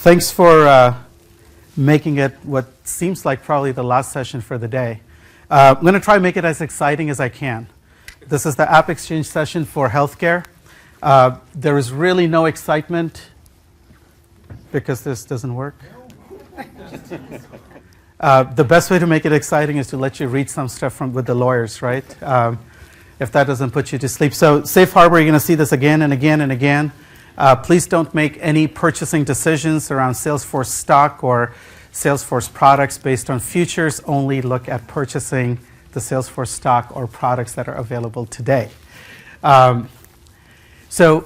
Thanks for making it what seems like probably the last session for the day. I'm going to try to make it as exciting as I can. This is the AppExchange session for healthcare. There is really no excitement because this doesn't work. The best way to make it exciting is to let you read some stuff with the lawyers, right? If that doesn't put you to sleep. So Safe Harbor, you're going to see this again and again and again. Please don't make any purchasing decisions around Salesforce stock or Salesforce products based on futures. Only look at purchasing the Salesforce stock or products that are available today. So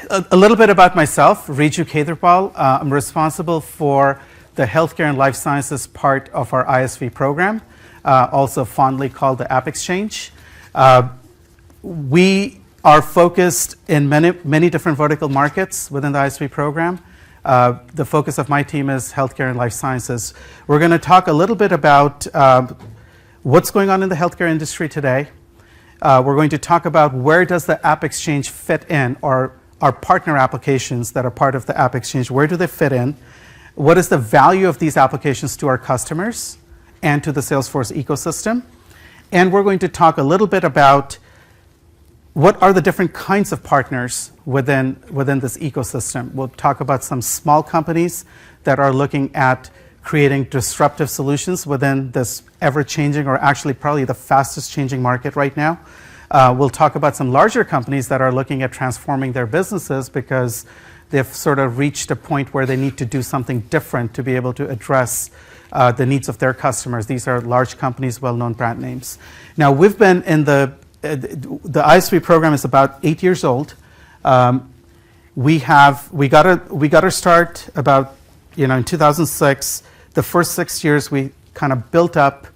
a little bit about myself, Riju Ketherpal. I'm responsible for the healthcare and life sciences part of our ISV program, also fondly called the AppExchange. We are focused in many different vertical markets within the ISV program. The focus of my team is healthcare and life sciences. We're going to talk a little bit about what's going on in the healthcare industry today. We're going to talk about where does the AppExchange fit in, or our partner applications that are part of the AppExchange, where do they fit in? What is the value of these applications to our customers and to the Salesforce ecosystem? And we're going to talk a little bit about what are the different kinds of partners within this ecosystem. We'll talk about some small companies that are looking at creating disruptive solutions within this ever-changing, or actually probably the fastest changing market right now. We'll talk about some larger companies that are looking at transforming their businesses because they've sort of reached a point where they need to do something different to be able to address the needs of their customers. These are large companies, well-known brand names. Now, we've been in the ISV program is about 8 years old. We got our start about in 2006. The first 6 years we kind of built up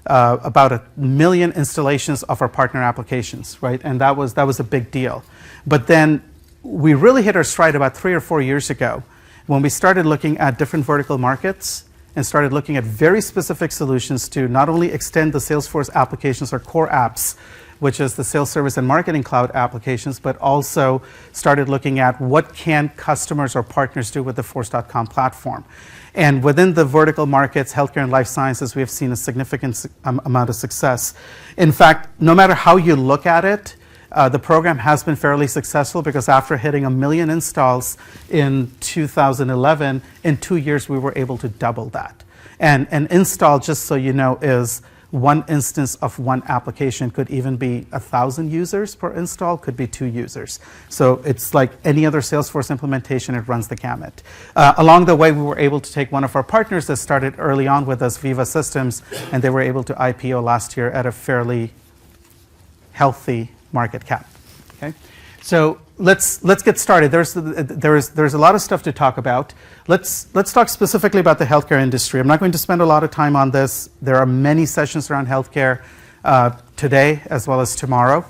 about 1 million installations of our partner applications, right? And that was a big deal. But then we really hit our stride about 3 or 4 years ago when we started looking at different vertical markets and started looking at very specific solutions to not only extend the Salesforce applications or core apps, which is the sales service and marketing cloud applications, but also started looking at what can customers or partners do with the Force.com platform. And within the vertical markets, healthcare and life sciences, we have seen a significant amount of success. In fact, no matter how you look at it, the program has been fairly successful because after hitting 1 million installs in 2011, in 2 years we were able to double that. And an install, just so you know, is one instance of one application. Could even be 1,000 users per install, could be 2 users. So it's like any other Salesforce implementation, it runs the gamut. Along the way, we were able to take one of our partners that started early on with us, Viva Systems, and they were able to IPO last year at a fairly healthy market cap. Okay, so let's get started. There's a lot of stuff to talk about. Let's talk specifically about the healthcare industry. I'm not going to spend a lot of time on this. There are many sessions around healthcare today as well as tomorrow.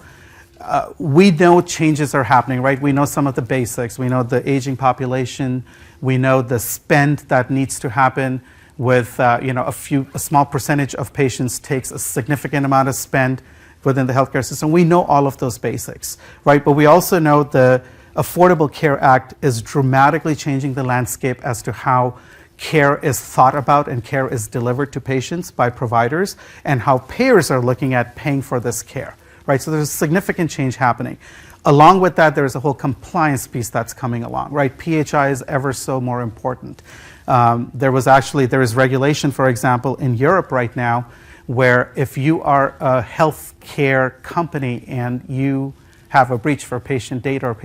We know changes are happening, right? We know some of the basics. We know the aging population. We know the spend that needs to happen with a small percentage of patients takes a significant amount of spend within the healthcare system. We know all of those basics, right? But we also know the Affordable Care Act is dramatically changing the landscape as to how care is thought about and care is delivered to patients by providers, and how payers are looking at paying for this care, right? So there's a significant change happening. Along with that, there's a whole compliance piece that's coming along, right? PHI is ever so more important. There is regulation, for example, in Europe right now, where if you are a healthcare company and you have a breach for patient data or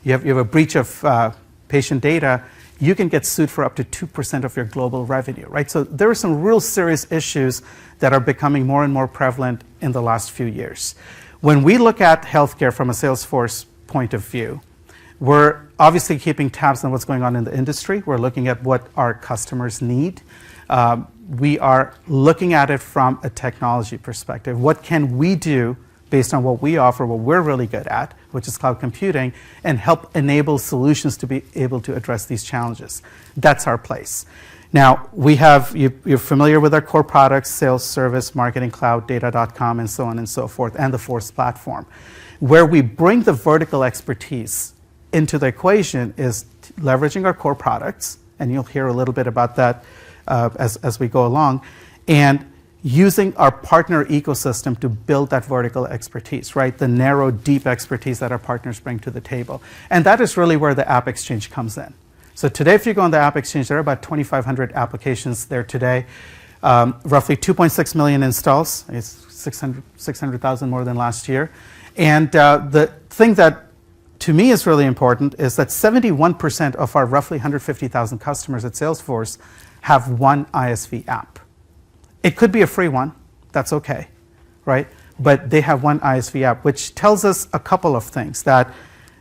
you have a breach of patient data, you can get sued for up to 2% of your global revenue, right? So there are some real serious issues that are becoming more and more prevalent in the last few years. When we look at healthcare from a Salesforce point of view, we're obviously keeping tabs on what's going on in the industry. We're looking at what our customers need. We are looking at it from a technology perspective. What can we do based on what we offer, what we're really good at, which is cloud computing, and help enable solutions to be able to address these challenges? That's our place. Now, you're familiar with our core products, sales, service, marketing, cloud, data.com, and so on and so forth, and the Force platform. Where we bring the vertical expertise into the equation is leveraging our core products, and you'll hear a little bit about that as we go along, and using our partner ecosystem to build that vertical expertise, right? The narrow, deep expertise that our partners bring to the table. And that is really where the AppExchange comes in. So today, if you go on the AppExchange, there are about 2,500 applications there today, roughly 2.6 million installs. It's 600,000 more than last year. And the thing that to me is really important is that 71% of our roughly 150,000 customers at Salesforce have one ISV app. It could be a free one, that's okay, right? But they have one ISV app, which tells us a couple of things, that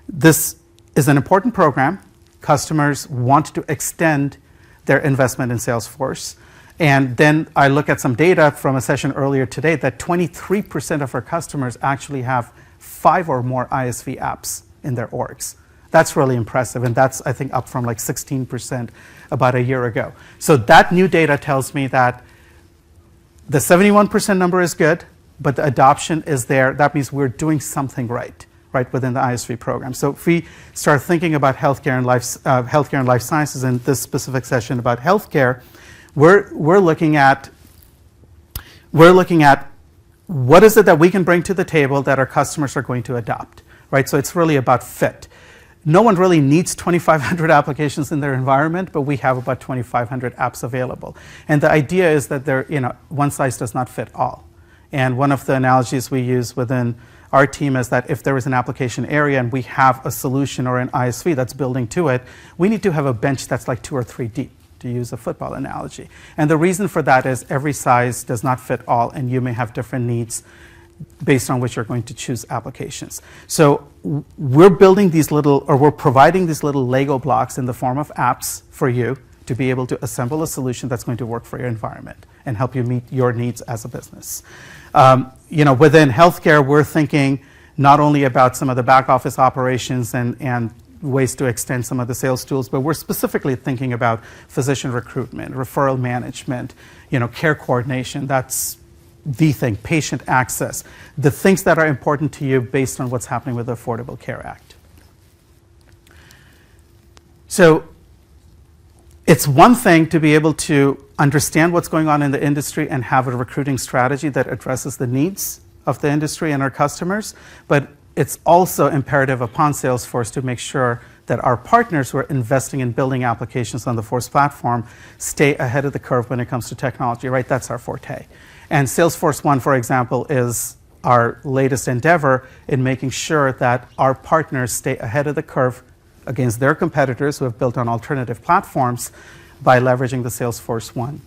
this is an important program. Customers want to extend their investment in Salesforce. And then I look at some data from a session earlier today that 23% of our customers actually have 5 or more ISV apps in their orgs. That's really impressive, and that's, I think, up from like 16% about a year ago. So that new data tells me that the 71% number is good, but the adoption is there. That means we're doing something right within the ISV program. So if we start thinking about healthcare and life sciences in this specific session about healthcare, we're looking at what is it that we can bring to the table that our customers are going to adopt, right? So it's really about fit. No one really needs 2,500 applications in their environment, but we have about 2,500 apps available. And the idea is that one size does not fit all. And one of the analogies we use within our team is that if there is an application area and we have a solution or an ISV that's building to it, we need to have a bench that's like 2 or 3 deep, to use a football analogy. And the reason for that is every size does not fit all, and you may have different needs based on which you're going to choose applications. So we're providing these little Lego blocks in the form of apps for you to be able to assemble a solution that's going to work for your environment and help you meet your needs as a business. Within healthcare, we're thinking not only about some of the back office operations and ways to extend some of the sales tools, but we're specifically thinking about physician recruitment, referral management, care coordination. That's the thing, patient access, the things that are important to you based on what's happening with the Affordable Care Act. So it's one thing to be able to understand what's going on in the industry and have a recruiting strategy that addresses the needs of the industry and our customers, but it's also imperative upon Salesforce to make sure that our partners who are investing in building applications on the Force platform stay ahead of the curve when it comes to technology, right? That's our forte. And Salesforce One, for example, is our latest endeavor in making sure that our partners stay ahead of the curve against their competitors who have built on alternative platforms by leveraging the Salesforce One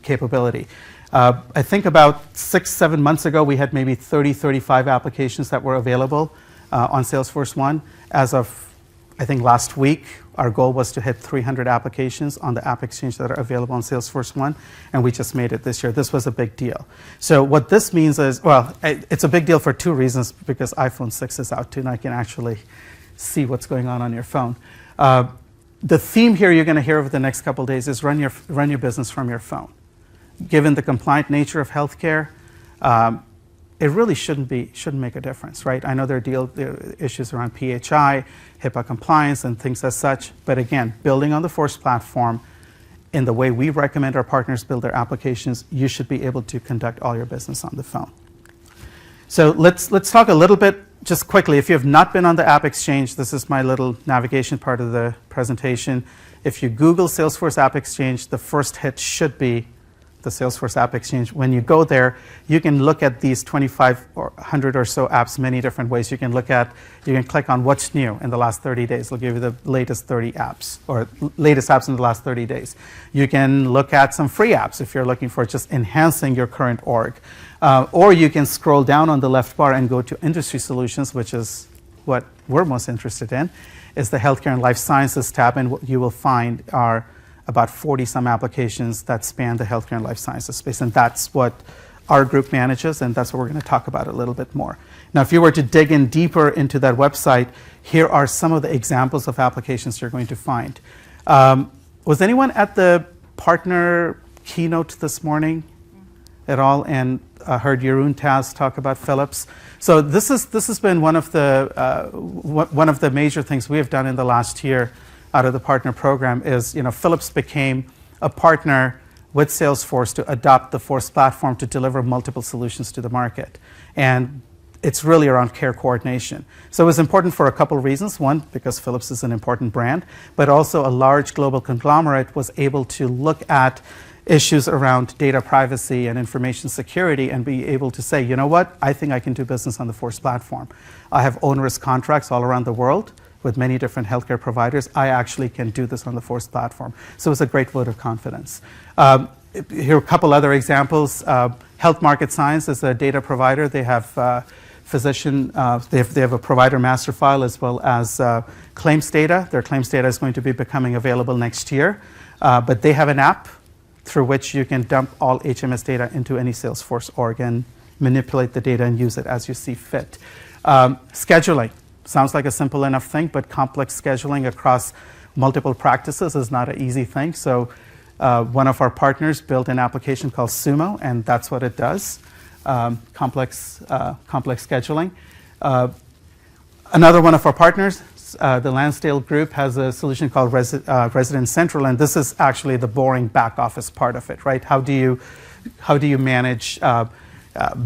capability. I think about 6-7 months ago, we had maybe 35 applications that were available on Salesforce One. As of, I think, last week, our goal was to hit 300 applications on the AppExchange that are available on Salesforce One, and we just made it this year. This was a big deal. So what this means is, well, it's a big deal for 2 reasons, because iPhone 6 is out too, and I can actually see what's going on your phone. The theme here you're going to hear over the next couple of days is run your business from your phone. Given the compliant nature of healthcare, it really shouldn't make a difference, right? I know there are issues around PHI, HIPAA compliance, and things as such. But again, building on the Force platform, in the way we recommend our partners build their applications, you should be able to conduct all your business on the phone. So let's talk a little bit, just quickly. If you have not been on the AppExchange, this is my little navigation part of the presentation. If you Google Salesforce AppExchange, the first hit should be the Salesforce AppExchange. When you go there, you can look at these 2,500 or so apps many different ways. You can click on what's new in the last 30 days. It'll give you the latest 30 apps, or latest apps in the last 30 days. You can look at some free apps if you're looking for just enhancing your current org. Or you can scroll down on the left bar and go to Industry Solutions, which is what we're most interested in, is the Healthcare and Life Sciences tab, and what you will find are about 40-some applications that span the healthcare and life sciences space, and that's what our group manages, and that's what we're going to talk about a little bit more. Now, if you were to dig in deeper into that website, here are some of the examples of applications you're going to find. Was anyone at the partner keynote this morning at all, and heard Jeroen Taz talk about Philips? So this has been one of the major things we have done in the last year out of the partner program is, Philips became a partner with Salesforce to adopt the Force platform to deliver multiple solutions to the market. And it's really around care coordination. So it was important for a couple of reasons. One, because Philips is an important brand, but also a large global conglomerate was able to look at issues around data privacy and information security and be able to say, you know what, I think I can do business on the Force platform. I have onerous contracts all around the world with many different healthcare providers. I actually can do this on the Force platform. So it's a great vote of confidence. Here are a couple other examples. Health Market Science is a data provider. They have they have a provider master file as well as claims data. Their claims data is going to be becoming available next year. But they have an app through which you can dump all HMS data into any Salesforce org and manipulate the data and use it as you see fit. Scheduling. Sounds like a simple enough thing, but complex scheduling across multiple practices is not an easy thing. So one of our partners built an application called Sumo, and that's what it does, complex scheduling. Another one of our partners, the Lansdale Group, has a solution called Resident Central, and this is actually the boring back office part of it, right? How do you manage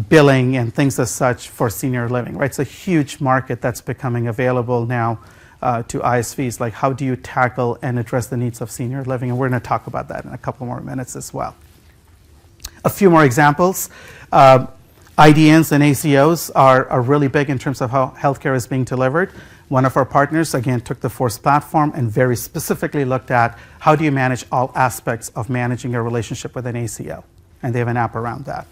billing and things as such for senior living, right? It's a huge market that's becoming available now to ISVs. Like, how do you tackle and address the needs of senior living? And we're going to talk about that in a couple more minutes as well. A few more examples. IDNs and ACOs are really big in terms of how healthcare is being delivered. One of our partners, again, took the Force platform and very specifically looked at how do you manage all aspects of managing a relationship with an ACO. And they have an app around that.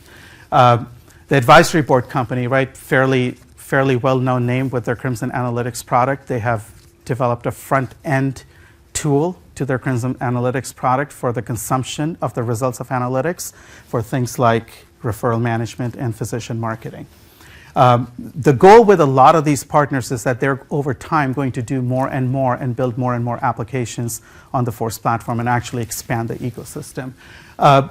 The advisory board company, right, fairly well-known name with their Crimson Analytics product. They have developed a front-end tool to their Crimson Analytics product for the consumption of the results of analytics for things like referral management and physician marketing. The goal with a lot of these partners is that they're over time going to do more and more and build more and more applications on the Force platform and actually expand the ecosystem.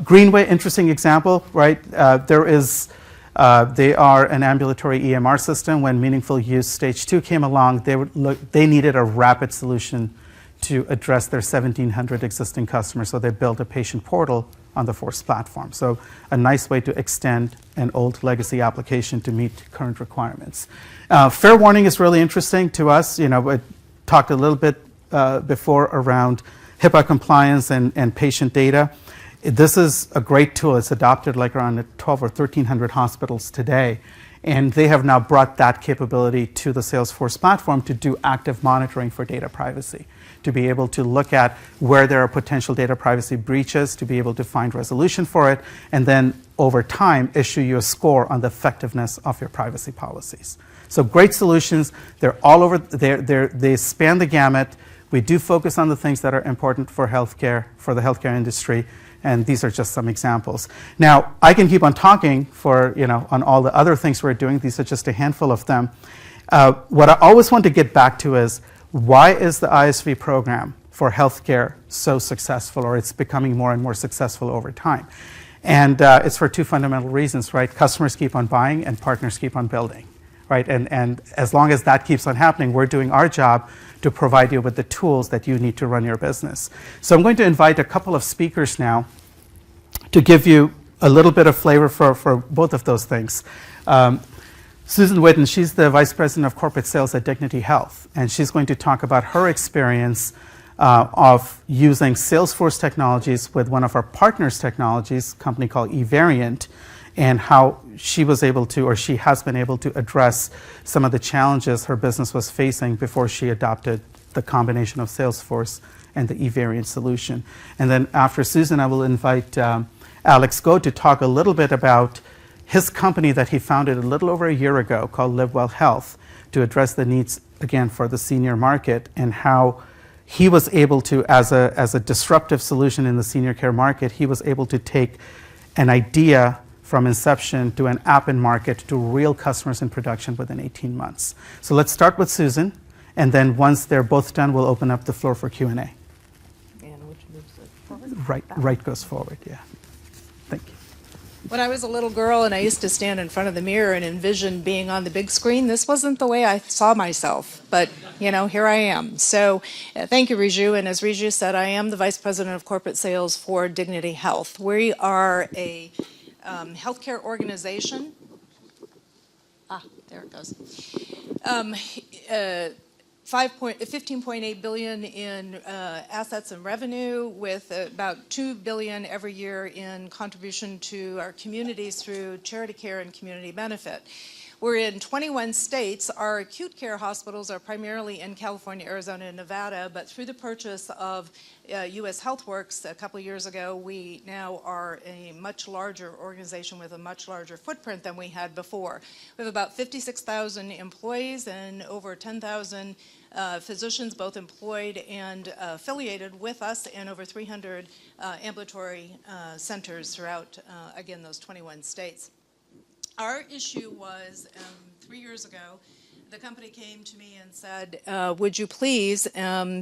Greenway, interesting example, right? They are an ambulatory EMR system. When Meaningful Use Stage 2 came along, they needed a rapid solution to address their 1,700 existing customers, so they built a patient portal on the Force platform. So a nice way to extend an old legacy application to meet current requirements. Fair warning is really interesting to us. We talked a little bit before around HIPAA compliance and patient data. This is a great tool. It's adopted like around 1,200 or 1,300 hospitals today. And they have now brought that capability to the Salesforce platform to do active monitoring for data privacy, to be able to look at where there are potential data privacy breaches, to be able to find resolution for it, and then over time issue you a score on the effectiveness of your privacy policies. So great solutions. They're all over. They span the gamut. We do focus on the things that are important for healthcare, for the healthcare industry. And these are just some examples. Now, I can keep on talking on all the other things we're doing. These are just a handful of them. What I always want to get back to is, why is the ISV program for healthcare so successful, or it's becoming more and more successful over time? And it's for two fundamental reasons, right? Customers keep on buying and partners keep on building, right? And as long as that keeps on happening, we're doing our job to provide you with the tools that you need to run your business. So I'm going to invite a couple of speakers now to give you a little bit of flavor for both of those things. Susan Whitten, she's the Vice President of Corporate Sales at Dignity Health, and she's going to talk about her experience of using Salesforce technologies with one of our partners' technologies, a company called eVariant, and how she was able to, or she has been able to address some of the challenges her business was facing before she adopted the combination of Salesforce and the eVariant solution. And then after Susan, I will invite Alex Go to talk a little bit about his company that he founded a little over a year ago called Live Well Health to address the needs, again, for the senior market, and how he was able to, as a disruptive solution in the senior care market, he was able to take an idea from inception to an app in market to real customers in production within 18 months. So let's start with Susan, and then once they're both done, we'll open up the floor for Q&A. And which moves it forward? Right goes forward, yeah. Thank you. When I was a little girl and I used to stand in front of the mirror and envision being on the big screen, this wasn't the way I saw myself. But, you know, here I am. So thank you, Riju. And as Riju said, I am the Vice President of Corporate Sales for Dignity Health. We are a healthcare organization. There it goes. 15.8 billion in assets and revenue, with about 2 billion every year in contribution to our communities through charity care and community benefit. We're in 21 states. Our acute care hospitals are primarily in California, Arizona, and Nevada, but through the purchase of U.S. Healthworks a couple of years ago, we now are a much larger organization with a much larger footprint than we had before. We have about 56,000 employees and over 10,000 physicians, both employed and affiliated with us, and over 300 ambulatory centers throughout, again, those 21 states. Our issue was 3 years ago, the company came to me and said, would you please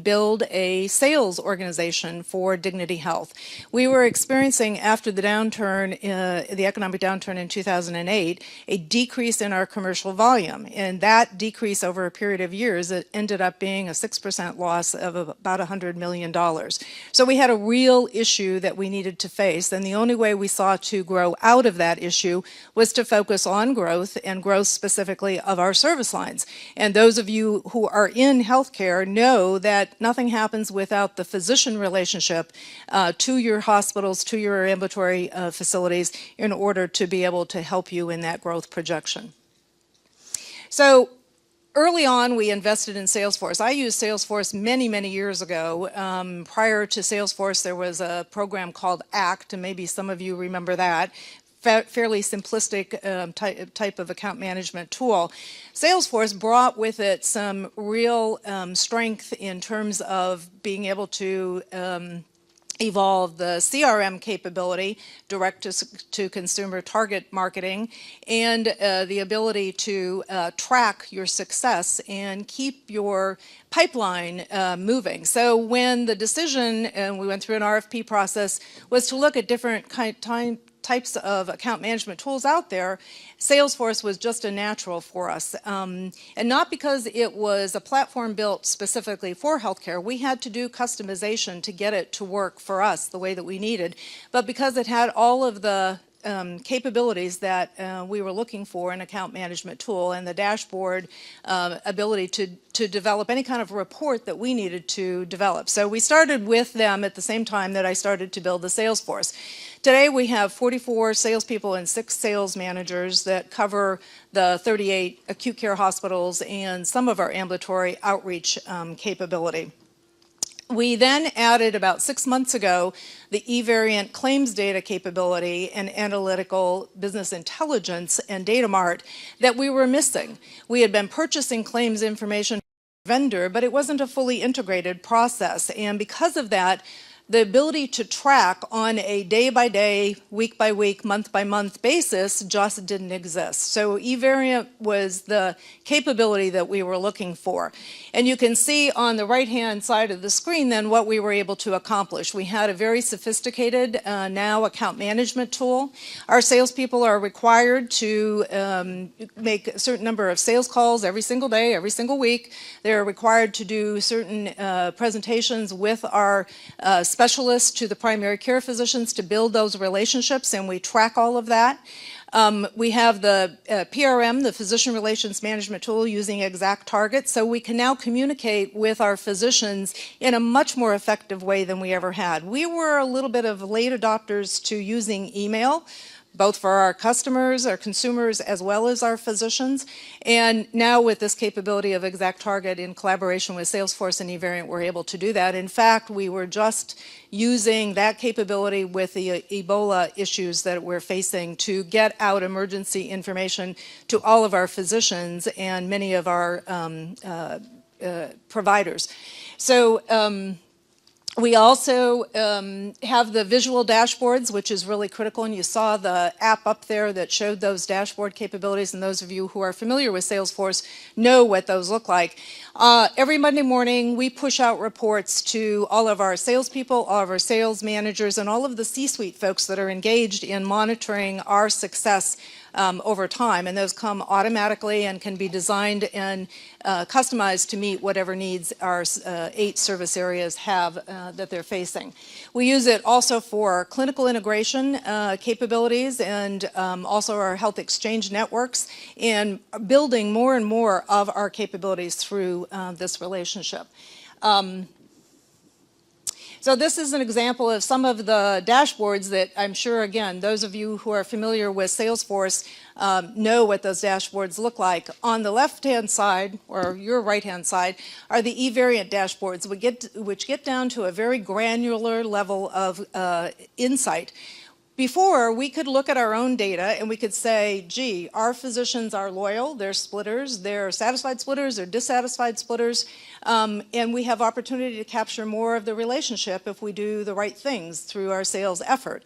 build a sales organization for Dignity Health? We were experiencing, after the downturn, the economic downturn in 2008, a decrease in our commercial volume. And that decrease over a period of years, it ended up being a 6% loss of about $100 million. So we had a real issue that we needed to face. And the only way we saw to grow out of that issue was to focus on growth, and growth specifically of our service lines. And those of you who are in healthcare know that nothing happens without the physician relationship to your hospitals, to your ambulatory facilities, in order to be able to help you in that growth projection. So early on, we invested in Salesforce. I used Salesforce many, many years ago. Prior to Salesforce, there was a program called ACT, and maybe some of you remember that. Fairly simplistic type of account management tool. Salesforce brought with it some real strength in terms of being able to evolve the CRM capability, direct-to-consumer target marketing, and the ability to track your success and keep your pipeline moving. So when the decision, and we went through an RFP process, was to look at different types of account management tools out there, Salesforce was just a natural for us. And not because it was a platform built specifically for healthcare. We had to do customization to get it to work for us the way that we needed, but because it had all of the capabilities that we were looking for in account management tool, and the dashboard ability to develop any kind of report that we needed to develop. So we started with them at the same time that I started to build the Salesforce. Today we have 44 salespeople and 6 sales managers that cover the 38 acute care hospitals and some of our ambulatory outreach capability. We then added about 6 months ago the eVariant claims data capability and analytical business intelligence and data mart that we were missing. We had been purchasing claims information from a vendor, but it wasn't a fully integrated process. And because of that, the ability to track on a day-by-day, week-by-week, month-by-month basis just didn't exist. So eVariant was the capability that we were looking for. And you can see on the right-hand side of the screen then what we were able to accomplish. We had a very sophisticated now account management tool. Our salespeople are required to make a certain number of sales calls every single day, every single week. They're required to do certain presentations with our specialists to the primary care physicians to build those relationships, and we track all of that. We have the PRM, the Physician Relations Management Tool, using Exact Target, so we can now communicate with our physicians in a much more effective way than we ever had. We were a little bit of late adopters to using email, both for our customers, our consumers, as well as our physicians. And now with this capability of Exact Target in collaboration with Salesforce and eVariant, we're able to do that. In fact, we were just using that capability with the Ebola issues that we're facing to get out emergency information to all of our physicians and many of our providers. So We also have the visual dashboards, which is really critical, and you saw the app up there that showed those dashboard capabilities, and those of you who are familiar with Salesforce know what those look like. Every Monday morning, we push out reports to all of our salespeople, all of our sales managers, and all of the C-suite folks that are engaged in monitoring our success over time, and those come automatically and can be designed and customized to meet whatever needs our 8 service areas have that they're facing. We use it also for clinical integration capabilities and also our health exchange networks, and building more and more of our capabilities through this relationship. So this is an example of some of the dashboards that I'm sure, again, those of you who are familiar with Salesforce know what those dashboards look like. On the left-hand side, or your right-hand side, are the eVariant dashboards, which get down to a very granular level of insight. Before, we could look at our own data and we could say, gee, our physicians are loyal, they're splitters, they're satisfied splitters, they're dissatisfied splitters, and we have opportunity to capture more of the relationship if we do the right things through our sales effort.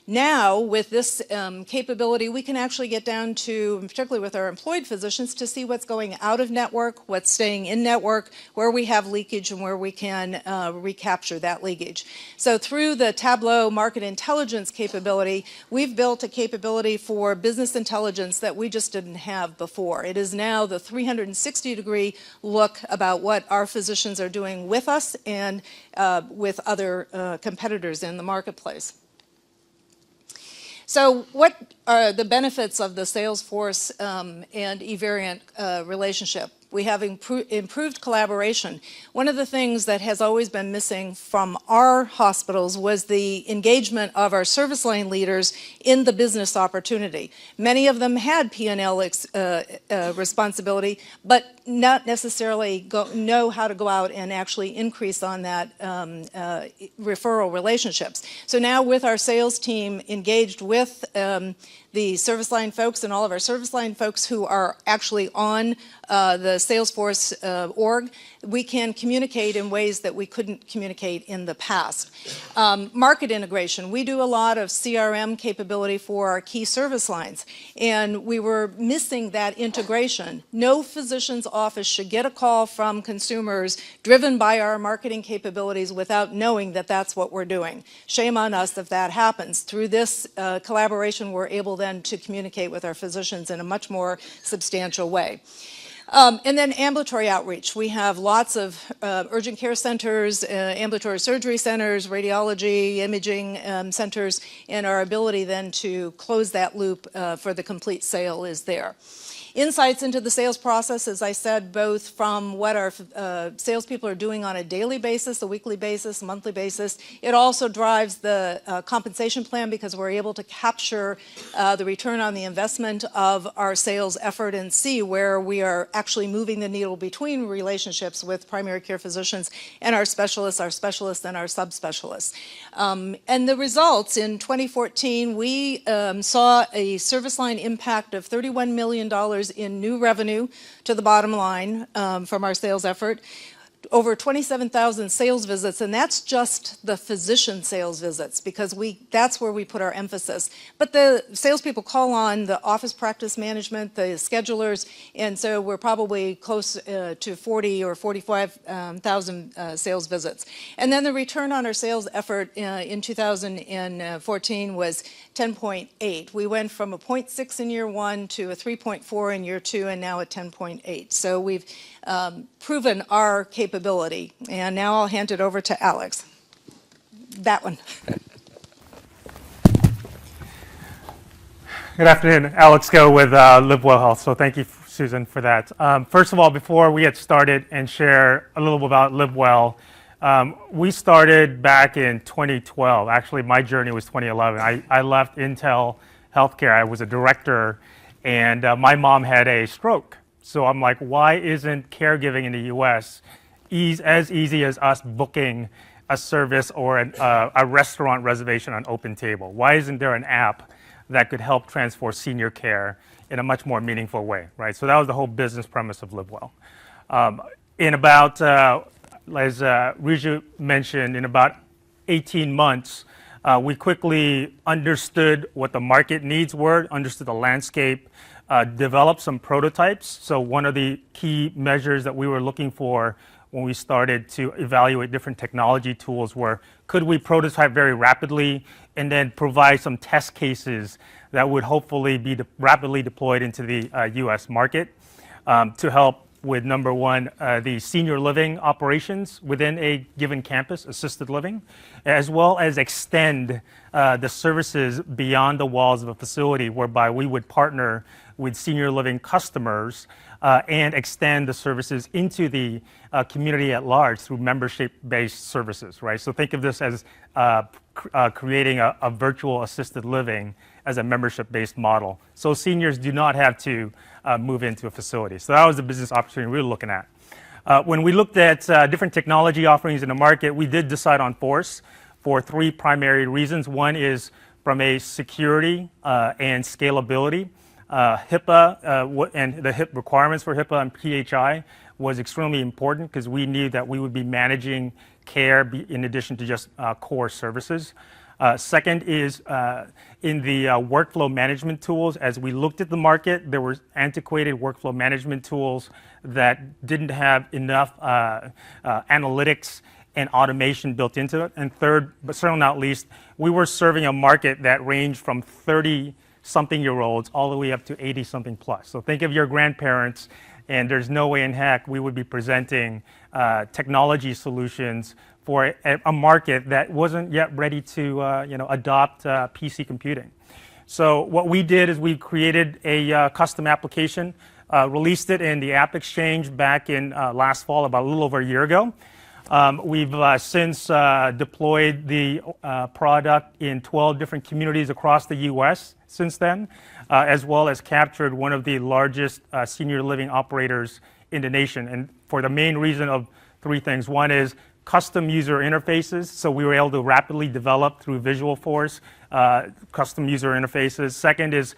Now, with this capability, we can actually get down to, particularly with our employed physicians, to see what's going out of network, what's staying in network, where we have leakage, and where we can recapture that leakage. So through the Tableau market intelligence capability, we've built a capability for business intelligence that we just didn't have before. It is now the 360-degree look about what our physicians are doing with us and with other competitors in the marketplace. So what are the benefits of the Salesforce and eVariant relationship? We have improved collaboration. One of the things that has always been missing from our hospitals was the engagement of our service line leaders in the business opportunity. Many of them had P&L responsibility, but not necessarily know how to go out and actually increase on that referral relationships. So now with our sales team engaged with the service line folks and all of our service line folks who are actually on the Salesforce org, we can communicate in ways that we couldn't communicate in the past. Market integration. We do a lot of CRM capability for our key service lines, and we were missing that integration. No physician's office should get a call from consumers driven by our marketing capabilities without knowing that that's what we're doing. Shame on us if that happens. Through this collaboration, we're able then to communicate with our physicians in a much more substantial way. And then ambulatory outreach. We have lots of urgent care centers, ambulatory surgery centers, radiology, imaging centers, and our ability then to close that loop for the complete sale is there. Insights into the sales process, as I said, both from what our salespeople are doing on a daily basis, a weekly basis, monthly basis. It also drives the compensation plan because we're able to capture the return on the investment of our sales effort and see where we are actually moving the needle between relationships with primary care physicians and our specialists and our subspecialists. And the results in 2014, we saw a service line impact of $31 million in new revenue to the bottom line from our sales effort, over 27,000 sales visits, and that's just the physician sales visits because that's where we put our emphasis. But the salespeople call on the office practice management, the schedulers, and so we're probably close to 40 or 45,000 sales visits. And then the return on our sales effort in 2014 was 10.8. We went from a 0.6 in year 1 to a 3.4 in year 2, and now a 10.8. So we've proven our capability. And now I'll hand it over to Alex. That one. Good afternoon. Alex Go with LiveWell Health. So thank you, Susan, for that. First of all, before we get started and share a little bit about LiveWell, we started back in 2012. Actually, my journey was 2011. I left Intel Healthcare. I was a director, and my mom had a stroke. So I'm like, why isn't caregiving in the U.S. as easy as us booking a service or a restaurant reservation on OpenTable? Why isn't there an app that could help transform senior care in a much more meaningful way, right? So that was the whole business premise of LiveWell. In about as Riju mentioned, in about 18 months, we quickly understood what the market needs were, understood the landscape, developed some prototypes. So one of the key measures that we were looking for when we started to evaluate different technology tools were, could we prototype very rapidly and then provide some test cases that would hopefully be rapidly deployed into the US market to help with, number one, the senior living operations within a given campus, assisted living, as well as extend the services beyond the walls of a facility, whereby we would partner with senior living customers and extend the services into the community at large through membership-based services, right? So think of this as creating a virtual assisted living as a membership-based model. So seniors do not have to move into a facility. So that was the business opportunity we were looking at. When we looked at different technology offerings in the market, we did decide on Force for three primary reasons. One is from a security and scalability. HIPAA and the HIP requirements for HIPAA and PHI was extremely important because we knew that we would be managing care in addition to just core services. Second is in the workflow management tools. As we looked at the market, there were antiquated workflow management tools that didn't have enough analytics and automation built into it. And third, but certainly not least, we were serving a market that ranged from 30-something-year-olds all the way up to 80-something plus. So think of your grandparents, and there's no way in heck we would be presenting technology solutions for a market that wasn't yet ready to adopt PC computing. So what we did is we created a custom application, released it in the AppExchange back in last fall, about a little over a year ago. We've since deployed the product in 12 different communities across the US since then, as well as captured one of the largest senior living operators in the nation. And for the main reason of three things. One is custom user interfaces. So we were able to rapidly develop through Visualforce custom user interfaces. Second is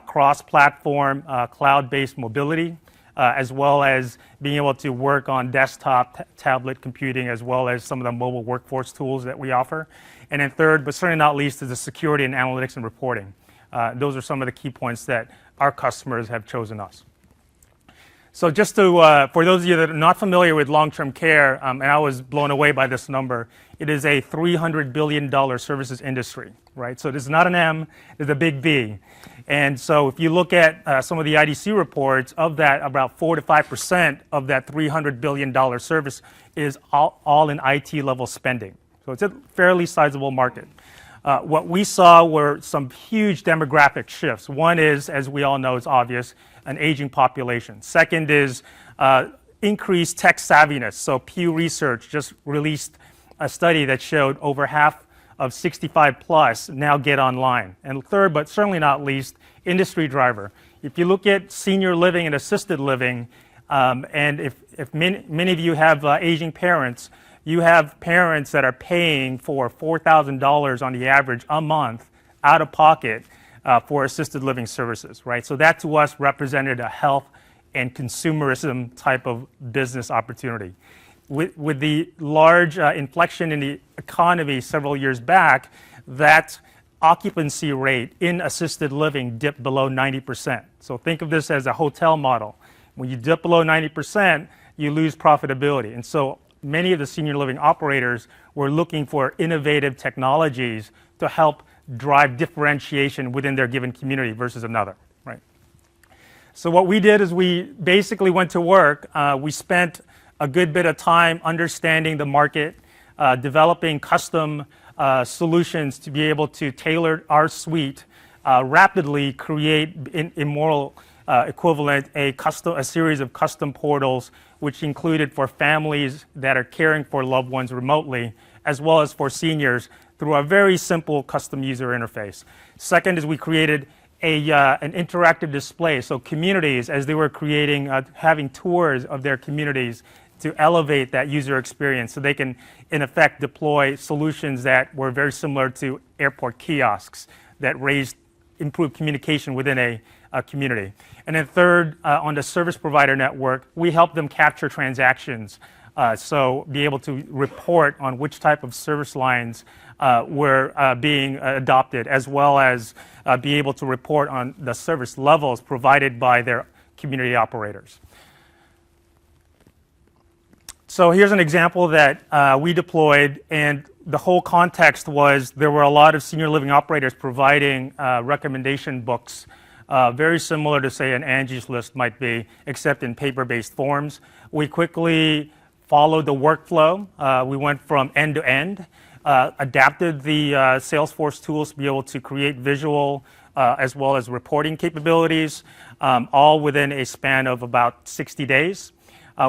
cross-platform cloud-based mobility, as well as being able to work on desktop, tablet computing, as well as some of the mobile workforce tools that we offer. And then third, but certainly not least, is the security and analytics and reporting. Those are some of the key points that our customers have chosen us. So just to, for those of you that are not familiar with long-term care, and I was blown away by this number, it is a $300 billion services industry, right? So this is not an M, it's a big V. And so if you look at some of the IDC reports, of that, about 4 to 5% of that $300 billion service is all in IT level spending. So it's a fairly sizable market. What we saw were some huge demographic shifts. One is, as we all know, it's obvious, an aging population. Second is increased tech savviness. So Pew Research just released a study that showed over half of 65 plus now get online. And third, but certainly not least, industry driver. If you look at senior living and assisted living, and if many of you have aging parents, you have parents that are paying for $4,000 on the average a month out of pocket for assisted living services, right? So that to us represented a health and consumerism type of business opportunity. With the large inflection in the economy several years back, that occupancy rate in assisted living dipped below 90%. So think of this as a hotel model. When you dip below 90%, you lose profitability. And so many of the senior living operators were looking for innovative technologies to help drive differentiation within their given community versus another, right? So what we did is we basically went to work. We spent a good bit of time understanding the market, developing custom solutions to be able to tailor our suite, rapidly create in moral equivalent a series of custom portals, which included for families that are caring for loved ones remotely, as well as for seniors through a very simple custom user interface. Second is we created an interactive display. So communities, as they were creating, having tours of their communities to elevate that user experience so they can, in effect, deploy solutions that were very similar to airport kiosks that improved communication within a community. And then third, on the service provider network, we help them capture transactions So be able to report on which type of service lines were being adopted, as well as be able to report on the service levels provided by their community operators. So here's an example that we deployed, and the whole context was there were a lot of senior living operators providing recommendation books, very similar to, say, an Angie's List might be, except in paper-based forms. We quickly followed the workflow. We went from end to end, adapted the Salesforce tools to be able to create visual as well as reporting capabilities, all within a span of about 60 days.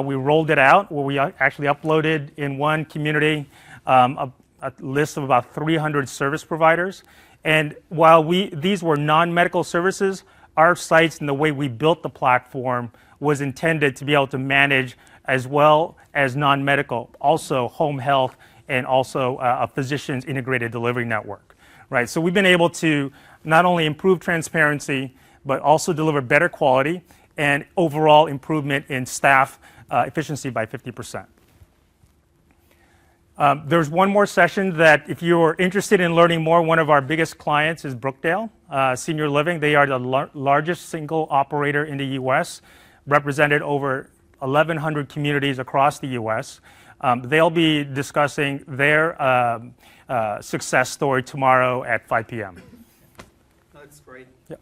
We rolled it out where we actually uploaded in one community a list of about 300 service providers. And while these were non-medical services, our sites and the way we built the platform was intended to be able to manage as well as non-medical, also home health, and also a physician's integrated delivery network, right? So we've been able to not only improve transparency, but also deliver better quality and overall improvement in staff efficiency by 50%. There's one more session that if you're interested in learning more, one of our biggest clients is Brookdale Senior Living. They are the largest single operator in the U.S., represented over 1,100 communities across the U.S. They'll be discussing their success story tomorrow at 5 p.m. That's great. Yep.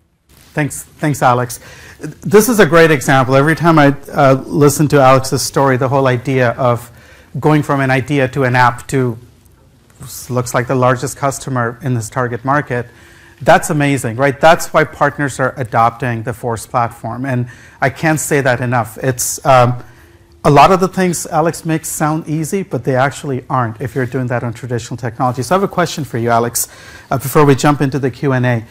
Thanks, Alex. This is a great example. Every time I listen to Alex's story, the whole idea of going from an idea to an app to looks like the largest customer in this target market, that's amazing, right? That's why partners are adopting the Force platform, and I can't say that enough. It's a lot of the things Alex makes sound easy, but they actually aren't if you're doing that on traditional technology. So I have a question for you, Alex, before we jump into the Q&A.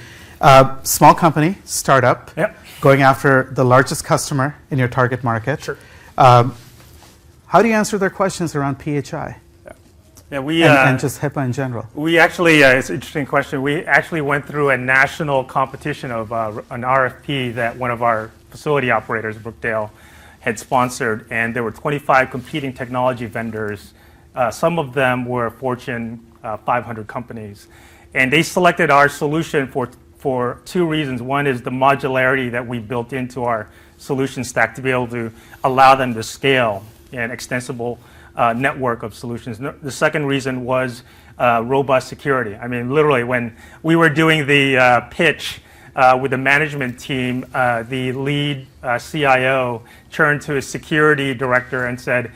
Small company, startup, yep, going after the largest customer in your target market. Sure. How do you answer their questions around PHI? Yeah, and just HIPAA in general? We actually, it's an interesting question. We actually went through a national competition of an RFP that one of our facility operators, Brookdale, had sponsored, and there were 25 competing technology vendors. Some of them were Fortune 500 companies. And they selected our solution for two reasons. One is the modularity that we built into our solution stack to be able to allow them to scale an extensible network of solutions. The second reason was robust security. I mean, literally, when we were doing the pitch with the management team, the lead CIO turned to his security director and said,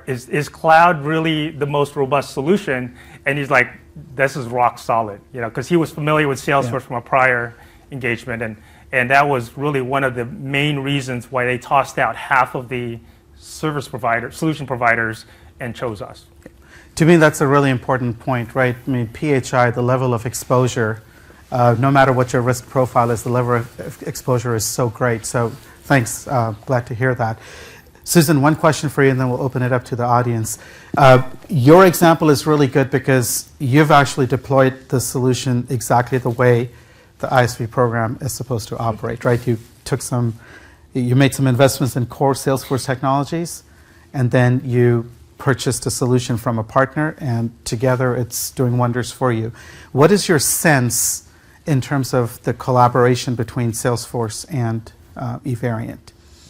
is cloud really the most robust solution? And he's like, this is rock solid, because he was familiar with Salesforce from a prior engagement. And that was really one of the main reasons why they tossed out half of the solution providers and chose us. To me, that's a really important point, right? I mean, PHI, the level of exposure, no matter what your risk profile is, the level of exposure is so great. So thanks, glad to hear that. Susan, one question for you, and then we'll open it up to the audience. Your example is really good because you've actually deployed the solution exactly the way the ISV program is supposed to operate, right? You made some investments in core Salesforce technologies, and then you purchased a solution from a partner, and together it's doing wonders for you. What is your sense in terms of the collaboration between Salesforce and eVariant?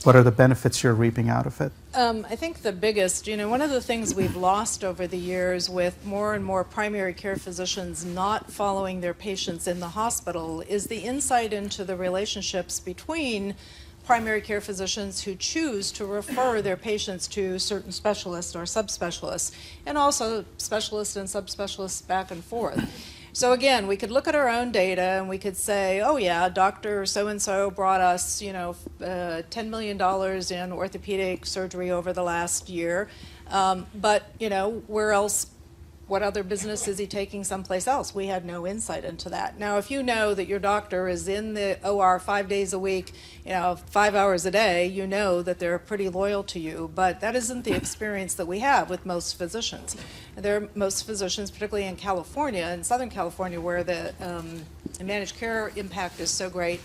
What are the benefits you're reaping out of it? I think the biggest, one of the things we've lost over the years with more and more primary care physicians not following their patients in the hospital is the insight into the relationships between primary care physicians who choose to refer their patients to certain specialists or subspecialists, and also specialists and subspecialists back and forth. So again, we could look at our own data and we could say, oh yeah, Dr. So-and-so brought us, $10 million in orthopedic surgery over the last year. But, where else, what other business is he taking someplace else? We had no insight into that. Now, if you know that your doctor is in the OR 5 days a week, 5 hours a day, you know that they're pretty loyal to you. But that isn't the experience that we have with most physicians. Most physicians, particularly in California, in Southern California, where the managed care impact is so great,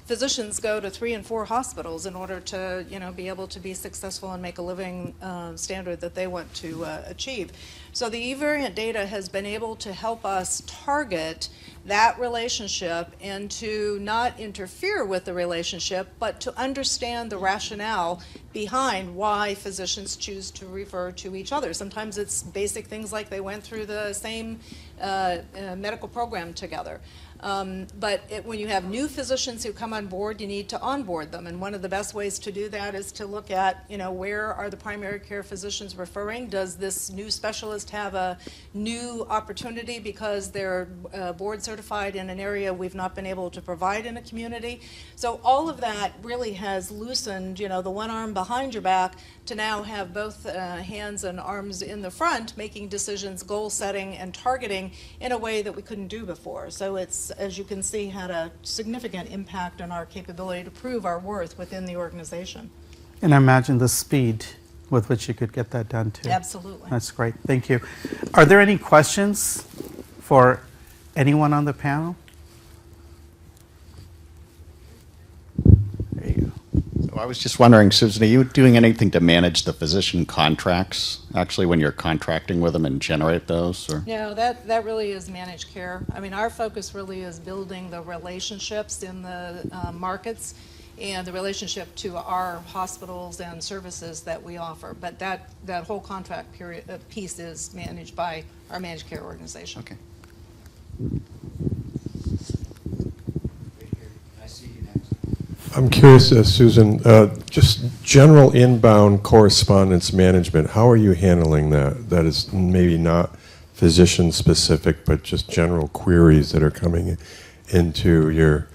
physicians go to 3 and 4 hospitals in order to, be able to be successful and make a living standard that they want to achieve. So the eVariant data has been able to help us target that relationship and to not interfere with the relationship, but to understand the rationale behind why physicians choose to refer to each other. Sometimes it's basic things like they went through the same medical program together. But when you have new physicians who come on board, you need to onboard them. And one of the best ways to do that is to look at, where are the primary care physicians referring? Does this new specialist have a new opportunity because they're board certified in an area we've not been able to provide in a community? So all of that really has loosened, the one arm behind your back to now have both hands and arms in the front, making decisions, goal setting, and targeting in a way that we couldn't do before. So it's, as you can see, had a significant impact on our capability to prove our worth within the organization. And I imagine the speed with which you could get that done too. Absolutely. That's great. Thank you. Are there any questions for anyone on the panel? There you go. So I was just wondering, Susan, are you doing anything to manage the physician contracts, actually, when you're contracting with them and generate those? Or? No, that really is managed care. I mean, our focus really is building the relationships in the markets and the relationship to our hospitals and services that we offer. But that whole contract piece is managed by our managed care organization. Okay. I'm curious, Susan, just general inbound correspondence management, how are you handling that? That is maybe not physician specific, but just general queries that are coming into your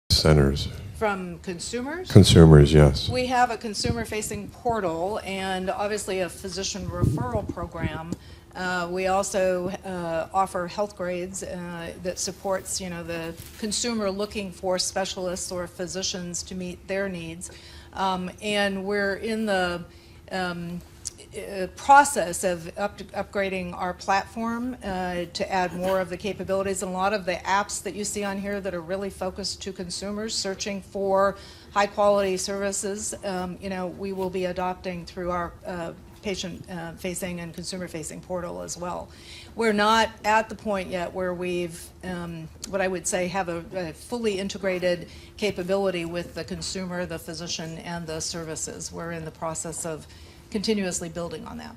centers. From consumers? Consumers, yes. We have a consumer-facing portal and obviously a physician referral program. We also offer health grades that supports, the consumer looking for specialists or physicians to meet their needs. And we're in the process of upgrading our platform to add more of the capabilities. And a lot of the apps that you see on here that are really focused to consumers searching for high-quality services, we will be adopting through our patient-facing and consumer-facing portal as well. We're not at the point yet where we've, what I would say, have a fully integrated capability with the consumer, the physician, and the services. We're in the process of continuously building on that.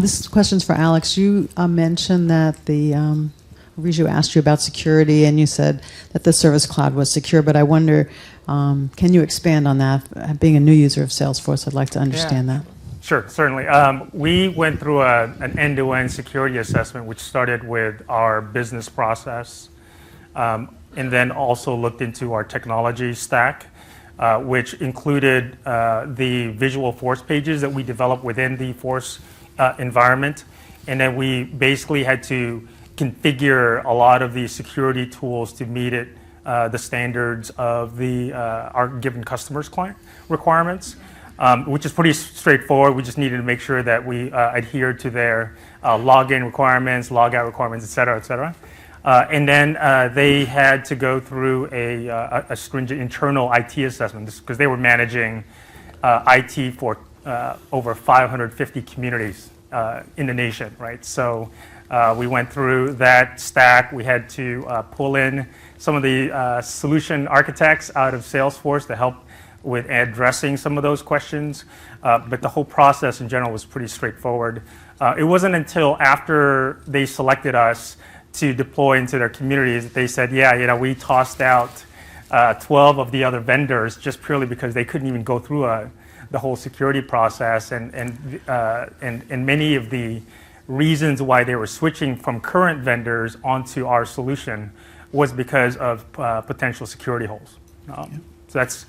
This question's for Alex. You mentioned that Riju asked you about security, and you said that the Service Cloud was secure, but I wonder, can you expand on that? Being a new user of Salesforce, I'd like to understand that. Sure, certainly. We went through an end-to-end security assessment, which started with our business process, and then also looked into our technology stack, which included the visual force pages that we developed within the Force environment. And then we basically had to configure a lot of the security tools to meet the standards of our given customers' client requirements, which is pretty straightforward. We just needed to make sure that we adhered to their login requirements, logout requirements, et cetera, et cetera. And then they had to go through a stringent internal IT assessment because they were managing IT for over 550 communities in the nation, right? So we went through that stack. We had to pull in some of the solution architects out of Salesforce to help with addressing some of those questions. But the whole process in general was pretty straightforward. It wasn't until after they selected us to deploy into their communities that they said, yeah, we tossed out 12 of the other vendors just purely because they couldn't even go through the whole security process. And many of the reasons why they were switching from current vendors onto our solution was because of potential security holes. So that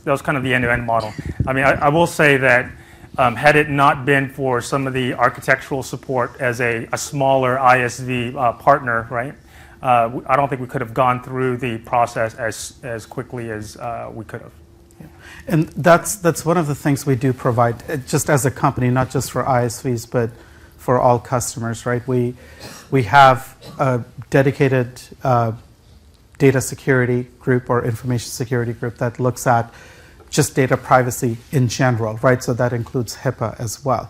was kind of the end-to-end model. I mean, I will say that had it not been for some of the architectural support as a smaller ISV partner, right? I don't think we could have gone through the process as quickly as we could have. Yeah. And that's one of the things we do provide, just as a company, not just for ISVs, but for all customers, right? We have a dedicated data security group or information security group that looks at just data privacy in general, right? So that includes HIPAA as well.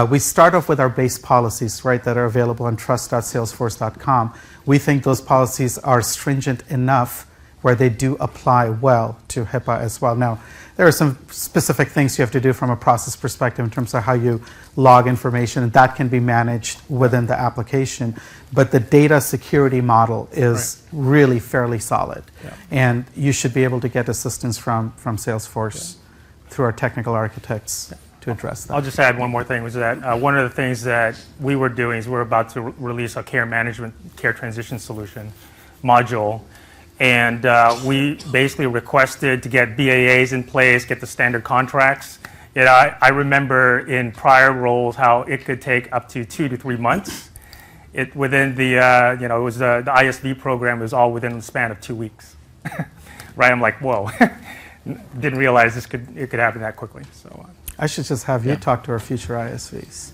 We start off with our base policies, right, that are available on trust.salesforce.com. We think those policies are stringent enough where they do apply well to HIPAA as well. Now, there are some specific things you have to do from a process perspective in terms of how you log information, and that can be managed within the application. But the data security model is really fairly solid. Yeah. And you should be able to get assistance from Salesforce through our technical architects to address that. I'll just add one more thing, was that one of the things that we were doing is we're about to release a care management, care transition solution module. And we basically requested to get BAAs in place, get the standard contracts. I remember in prior roles how it could take up to 2 to 3 months. Within the, it was the ISV program was all within the span of 2 weeks. Right? I'm like, whoa. Didn't realize it could happen that quickly. So I should just have you talk to our future ISVs.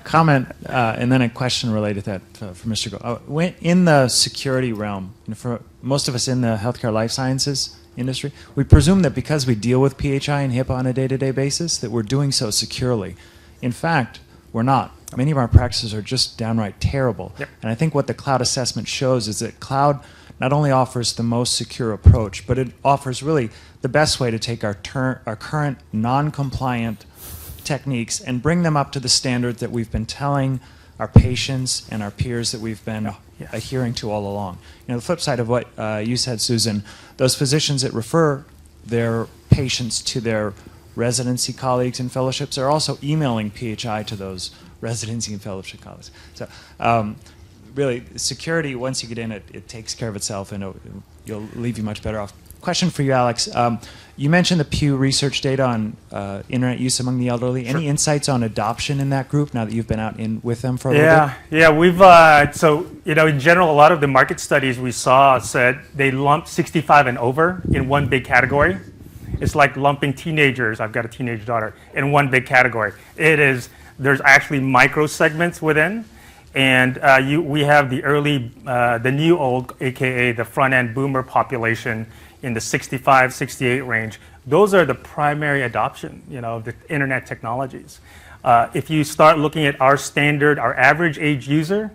Comment and then a question related to that for Mr. Go. In the security realm, for most of us in the healthcare life sciences industry, we presume that because we deal with PHI and HIPAA on a day-to-day basis, that we're doing so securely. In fact, we're not. Many of our practices are just downright terrible. Yep. And I think what the cloud assessment shows is that cloud not only offers the most secure approach, but it offers really the best way to take our current non-compliant techniques and bring them up to the standards that we've been telling our patients and our peers that we've been adhering to all along. The flip side of what you said, Susan, those physicians that refer their patients to their residency colleagues and fellowships are also emailing PHI to those residency and fellowship colleagues. So really, security, once you get in, it takes care of itself, and it'll leave you much better off. Question for you, Alex. You mentioned the Pew Research data on internet use among the elderly. Any insights on adoption in that group now that you've been out with them for a little bit? Yeah, we've, in general, a lot of the market studies we saw said they lumped 65 and over in one big category. It's like lumping teenagers, I've got a teenage daughter, in one big category. There's actually micro segments within. And we have the new old, AKA the front-end boomer population in the 65, 68 range. Those are the primary adoption, of the internet technologies. If you start looking at our average age user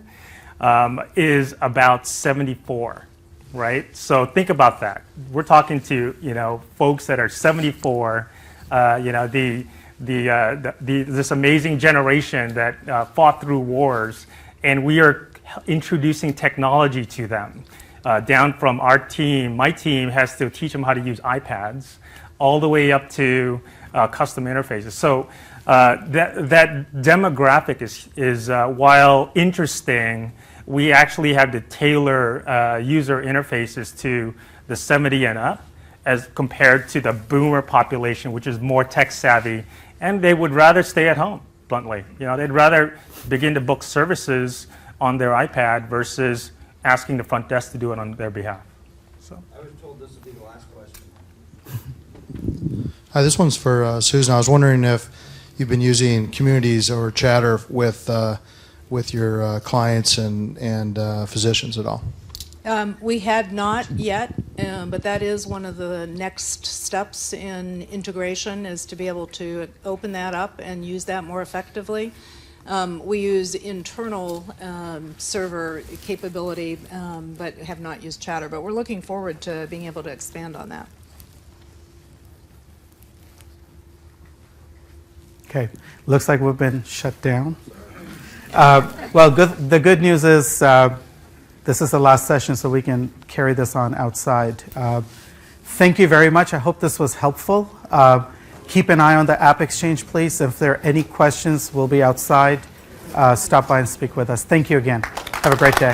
is about 74, right? So think about that. We're talking to, folks that are 74, this amazing generation that fought through wars, and we are introducing technology to them. Down from our team, my team has to teach them how to use iPads, all the way up to custom interfaces. So that demographic is while interesting, we actually have to tailor user interfaces to the 70 and up, as compared to the boomer population, which is more tech savvy, and they would rather stay at home, bluntly. They'd rather begin to book services on their iPad versus asking the front desk to do it on their behalf. So. I was told this would be the last question. Hi, this one's for Susan. I was wondering if you've been using communities or chatter with your clients and physicians at all. We had not yet, but that is one of the next steps in integration, is to be able to open that up and use that more effectively. We use internal server capability, but have not used chatter. But we're looking forward to being able to expand on that. Okay, looks like we've been shut down. The good news is this is the last session, so we can carry this on outside. Thank you very much. I hope this was helpful. Keep an eye on the AppExchange, please. If there are any questions, we'll be outside. Stop by and speak with us. Thank you again. Have a great day.